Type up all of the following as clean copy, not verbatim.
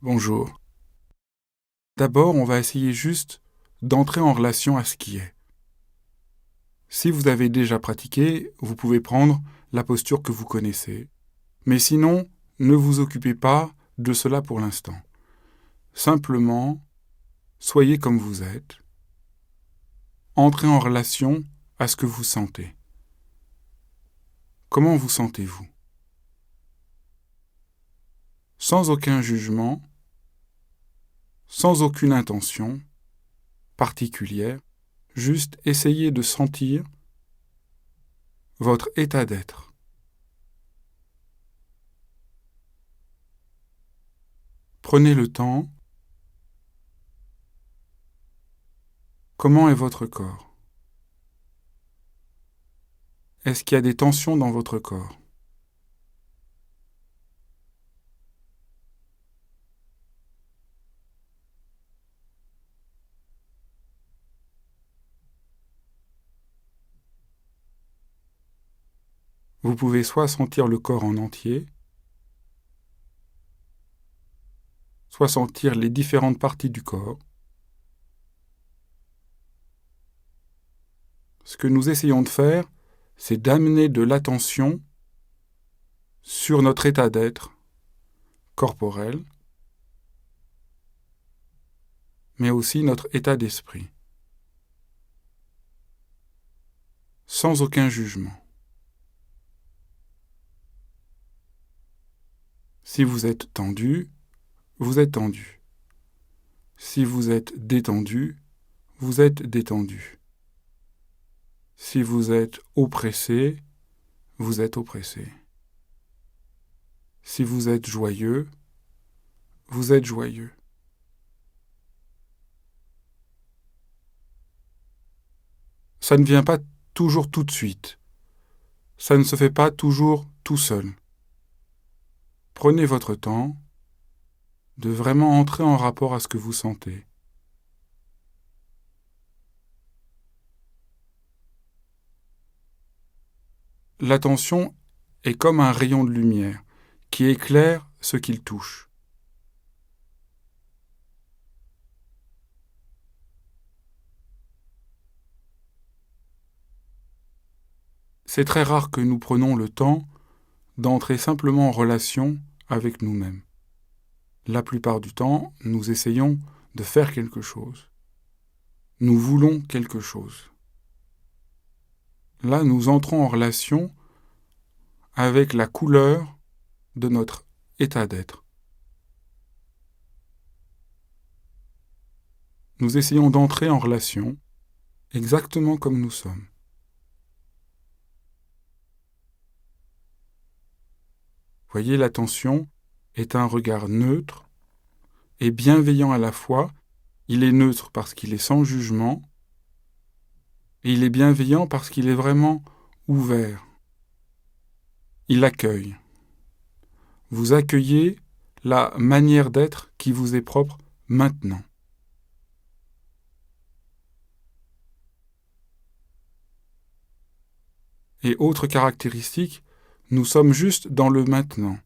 Bonjour. D'abord, on va essayer juste d'entrer en relation à ce qui est. Si vous avez déjà pratiqué, vous pouvez prendre la posture que vous connaissez. Mais sinon, ne vous occupez pas de cela pour l'instant. Simplement, soyez comme vous êtes. Entrez en relation à ce que vous sentez. Comment vous sentez-vous? Sans aucun jugement, sans aucune intention particulière, juste essayez de sentir votre état d'être. Prenez le temps. Comment est votre corps? Est-ce qu'il y a des tensions dans votre corps? Vous pouvez soit sentir le corps en entier, soit sentir les différentes parties du corps. Ce que nous essayons de faire, c'est d'amener de l'attention sur notre état d'être corporel, mais aussi notre état d'esprit, sans aucun jugement. Si vous êtes tendu, vous êtes tendu. Si vous êtes détendu, vous êtes détendu. Si vous êtes oppressé, vous êtes oppressé. Si vous êtes joyeux, vous êtes joyeux. Ça ne vient pas toujours tout de suite. Ça ne se fait pas toujours tout seul. Prenez votre temps de vraiment entrer en rapport à ce que vous sentez. L'attention est comme un rayon de lumière qui éclaire ce qu'il touche. C'est très rare que nous prenions le temps d'entrer simplement en relation avec nous-mêmes. La plupart du temps, nous essayons de faire quelque chose. Nous voulons quelque chose. Là, nous entrons en relation avec la couleur de notre état d'être. Nous essayons d'entrer en relation exactement comme nous sommes. Voyez, l'attention est un regard neutre et bienveillant à la fois. Il est neutre parce qu'il est sans jugement et il est bienveillant parce qu'il est vraiment ouvert. Il accueille. Vous accueillez la manière d'être qui vous est propre maintenant. Et autre caractéristique, nous sommes juste dans le maintenant.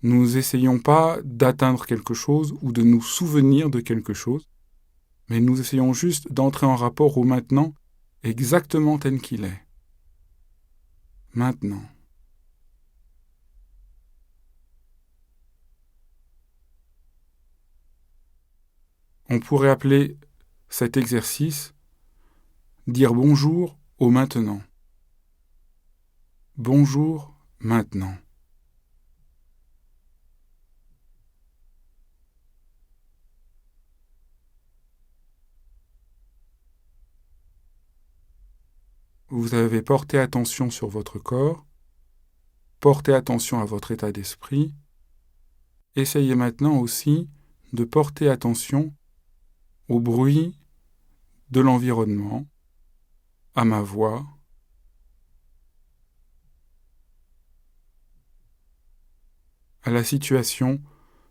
Nous n'essayons pas d'atteindre quelque chose ou de nous souvenir de quelque chose, mais nous essayons juste d'entrer en rapport au maintenant exactement tel qu'il est. Maintenant. On pourrait appeler cet exercice dire bonjour au maintenant. Bonjour maintenant. Vous avez porté attention sur votre corps, portez attention à votre état d'esprit. Essayez maintenant aussi de porter attention au bruit de l'environnement, à ma voix, à la situation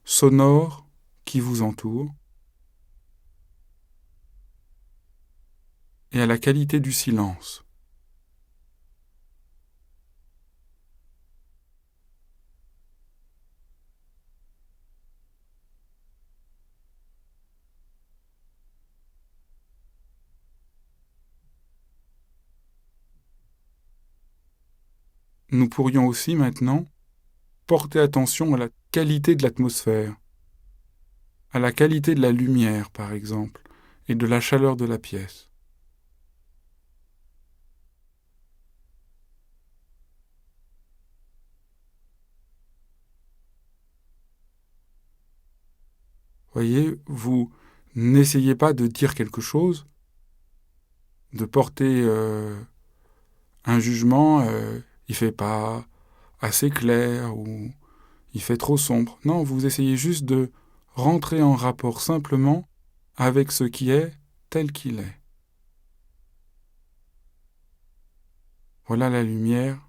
sonore qui vous entoure et à la qualité du silence. Nous pourrions aussi maintenant porter attention à la qualité de l'atmosphère, à la qualité de la lumière par exemple, et de la chaleur de la pièce. Voyez, vous n'essayez pas de dire quelque chose, de porter un jugement, il fait pas assez clair ou il fait trop sombre. Non, vous essayez juste de rentrer en rapport simplement avec ce qui est tel qu'il est. Voilà la lumière,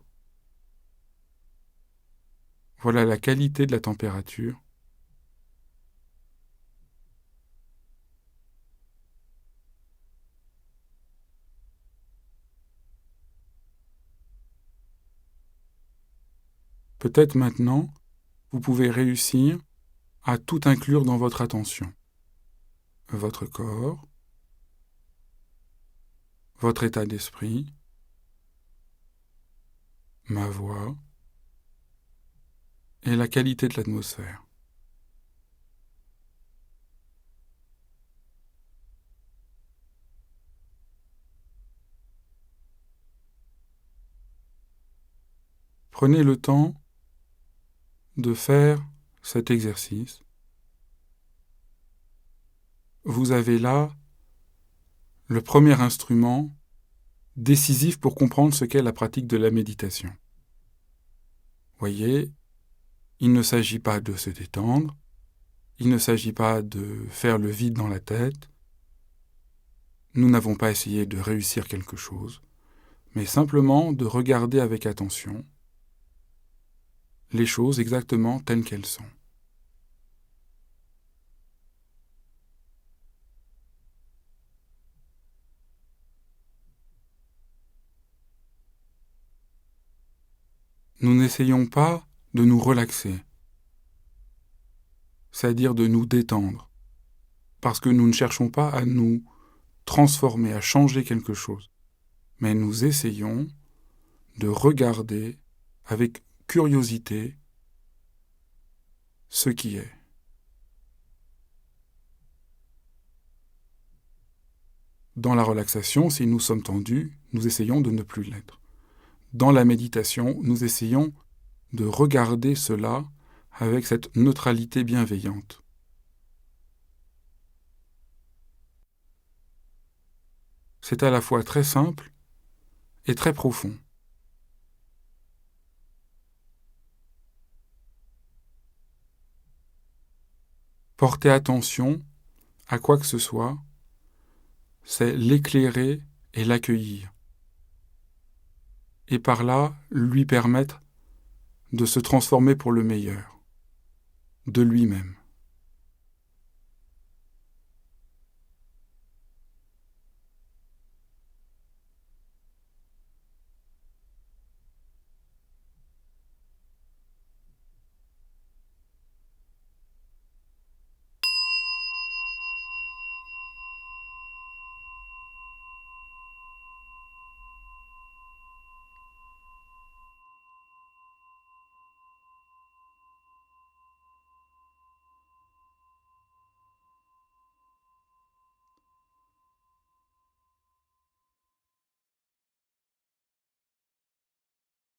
voilà la qualité de la température. Peut-être maintenant, vous pouvez réussir à tout inclure dans votre attention. Votre corps, votre état d'esprit, ma voix et la qualité de l'atmosphère. Prenez le temps de faire cet exercice. Vous avez là le premier instrument décisif pour comprendre ce qu'est la pratique de la méditation. Voyez, il ne s'agit pas de se détendre, il ne s'agit pas de faire le vide dans la tête. Nous n'avons pas essayé de réussir quelque chose, mais simplement de regarder avec attention les choses exactement telles qu'elles sont. Nous n'essayons pas de nous relaxer, c'est-à-dire de nous détendre, parce que nous ne cherchons pas à nous transformer, à changer quelque chose, mais nous essayons de regarder avec curiosité ce qui est. Dans la relaxation, si nous sommes tendus, nous essayons de ne plus l'être. Dans la méditation, nous essayons de regarder cela avec cette neutralité bienveillante. C'est à la fois très simple et très profond. Porter attention à quoi que ce soit, c'est l'éclairer et l'accueillir. Et par là, lui permettre de se transformer pour le meilleur, de lui-même.